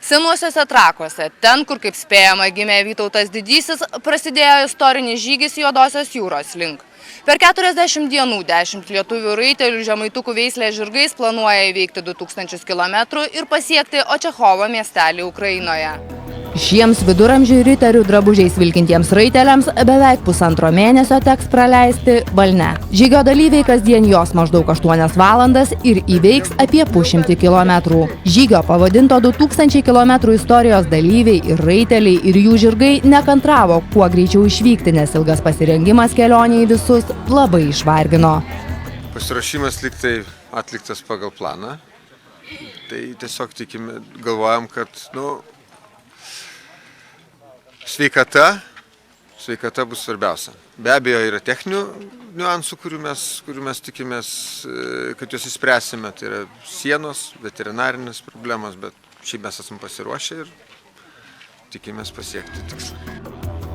Senuosiuose Trakuose, ten, kur kaip spėjama gimė Vytautas Didysis, prasidėjo istorinis žygis Juodosios jūros link. Per 40 dienų 10 lietuvių raitelių žemaitukų veislės žirgais planuoja įveikti 2000 km ir pasiekti Očechovo miestelį Ukrainoje. Šiems viduramžių riterių drabužiais vilkintiems raiteliams beveik pusantro mėnesio teks praleisti Balne. Žygio dalyviai kasdien jos maždaug 8 valandas ir įveiks apie 100 kilometrų. Žygio pavadinto 2000 kilometrų istorijos dalyviai ir raiteliai ir jų žirgai nekantravo kuo greičiau išvykti, nes ilgas pasirengimas kelionei visus labai išvargino. Pasiruošimas liktai atliktas pagal planą. Tai tiesiog galvojam, kad sveikata bus svarbiausia. Be abejo, yra techninių niuansų, kurių mes tikimės, kad juos įspręsime. Tai yra sienos, veterinarinės problemos, bet šiaip mes esame pasiruošę ir tikimės pasiekti tikslą.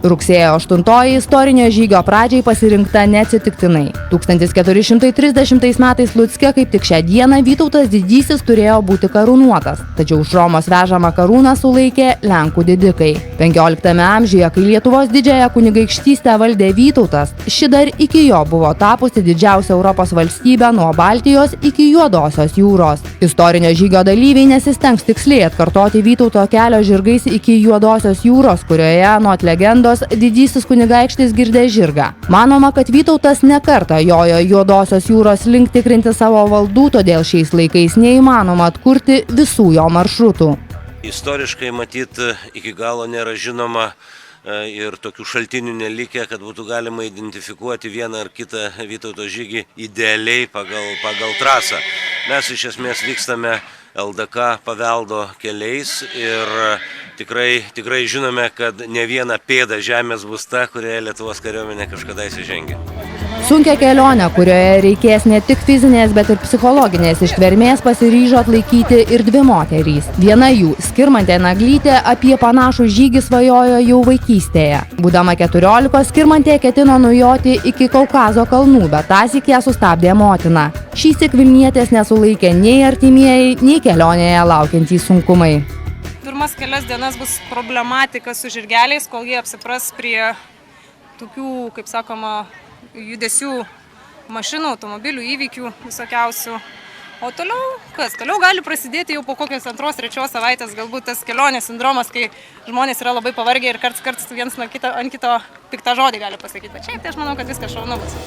Rugsėjo 8 istorinio žygio pradžiai pasirinkta neatsitiktinai. 1430 metais Lucke kaip tik šią dieną Vytautas Didysis turėjo būti karūnuotas, tačiau iš Romos vežamą karūną sulaikė Lenkų didikai. 15 amžiuje, kai Lietuvos didžiąją kunigaikštystę valdė Vytautas, ši dar iki jo buvo tapusi didžiausia Europos valstybė nuo Baltijos iki Juodosios jūros. Istorinio žygio dalyviai nesistengs tiksliai atkartoti Vytauto kelio žirgais iki Juodosios jūros, kurioje anot legendos Didysis kunigaikštis girdė žirgą. Manoma, kad Vytautas ne kartą jojo Juodosios jūros link tikrinti savo valdų, todėl šiais laikais neįmanoma atkurti visų jo maršrutų. Istoriškai matyt iki galo nėra žinoma ir tokių šaltinių nelikę, kad būtų galima identifikuoti vieną ar kitą Vytauto žygį idealiai pagal trasą. Mes iš esmės vykstame LDK paveldo keliais ir tikrai žinome, kad ne viena pėda žemės bus ta, kurioje Lietuvos kariuomenė kažkada įsižengė. Sunkią kelionę, kurioje reikės ne tik fizinės, bet ir psichologinės ištvermės, pasiryžo atlaikyti ir dvi moterys. Viena jų, Skirmantė Naglytė, apie panašų žygį svajojo jau vaikystėje. Būdama 14, Skirmantė ketino nujoti iki Kaukazo kalnų, bet tąsyk ją sustabdė motina. Šįsyk Vilnietės nesulaikė nei artimieji, nei kelionėje laukiantys sunkumai. Pirmas kelias dienas bus problematika su žirgeliais, kol jie apsipras prie tokių, kaip sakoma, judesių mašinų, automobilių, įvykių visokiausių. O toliau, Toliau gali prasidėti jau po kokios 2-3 savaitės galbūt tas kelionės sindromas, kai žmonės yra labai pavargę ir karts vienas ant kito piktą žodį gali pasakyti. Bet šiaip tai aš manau, kad viskas šaunu bus.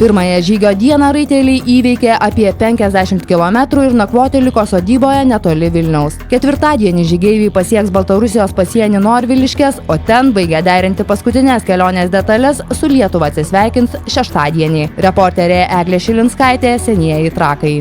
Pirmąją žygio dieną raiteliai įveikė apie 50 km ir nakvoti liko sodyboje netoli Vilniaus. Ketvirtadienį žygeiviai pasieks Baltarusijos pasienį Norviliškės, o ten baigė derinti paskutinės kelionės detalės, su Lietuva atsisveikins šeštadienį. Reporterė Eglė Šilinskaitė, Senieji Trakai.